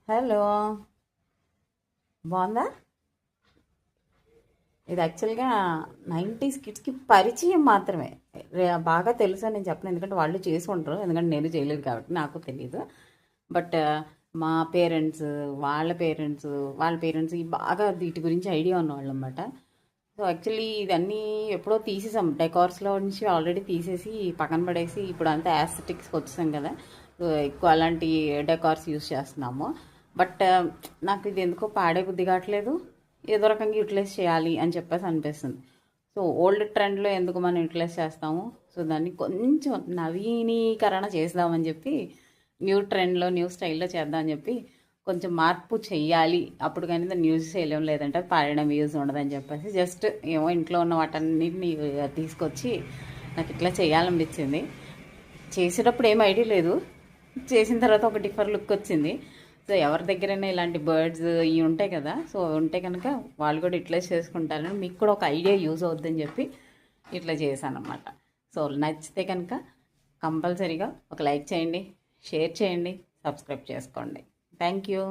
Hello, బాగుందా? ఇది యాక్చువల్గా 90s కిడ్స్కి పరిచయం మాత్రమే. బాగా తెలుసు అని నేను చెప్పను, ఎందుకంటే వాళ్ళు చేసి ఉంటారు, ఎందుకంటే నేను చేయలేదు కాబట్టి నాకు తెలియదు. బట్ మా పేరెంట్స్, వాళ్ళ పేరెంట్స్ బాగా వీటి గురించి ఐడియా ఉన్నవాళ్ళు అనమాట. సో యాక్చువల్లీ ఇదన్నీ ఎప్పుడో తీసేసాం, డెకార్స్లో నుంచి ఆల్రెడీ తీసేసి పక్కన పడేసి ఇప్పుడు అంతా యాస్థెటిక్స్కి వచ్చేసాం కదా. సో ఎక్కువ అలాంటి డెకార్స్ యూస్ చేస్తున్నాము. బట్ నాకు ఇది ఎందుకో పాడే బుద్ధి కావట్లేదు, ఏదో రకంగా యూటిలైజ్ చేయాలి అని చెప్పేసి అనిపిస్తుంది. సో ఓల్డ్ ట్రెండ్లో ఎందుకు మనం యూటిలైజ్ చేస్తాము, సో దాన్ని కొంచెం నవీనీకరణ చేద్దామని చెప్పి న్యూ ట్రెండ్లో న్యూ స్టైల్లో చేద్దామని చెప్పి కొంచెం మార్పు చెయ్యాలి. అప్పుడు కానీ దాన్ని యూజ్ చేయలేం, లేదంటే పాడడం యూజ్ ఉండదని చెప్పేసి జస్ట్ ఏమో ఇంట్లో ఉన్న వాటన్నిటిని తీసుకొచ్చి నాకు ఇట్లా చేయాలనిపించింది. చేసేటప్పుడు ఏం ఐడియా లేదు, చేసిన తర్వాత ఒక డిఫర్ లుక్ వచ్చింది. సో ఎవరి దగ్గరైనా ఇలాంటి బర్డ్స్ ఇవి ఉంటాయి కదా, సో ఉంటే కనుక వాళ్ళు కూడా ఇట్లా చేసుకుంటారని, మీకు కూడా ఒక ఐడియా యూజ్ అవుద్దని చెప్పి ఇట్లా చేశాను అనమాట. సో నచ్చితే కనుక కంపల్సరీగా ఒక లైక్ చేయండి, షేర్ చేయండి, సబ్స్క్రైబ్ చేసుకోండి. Thank you.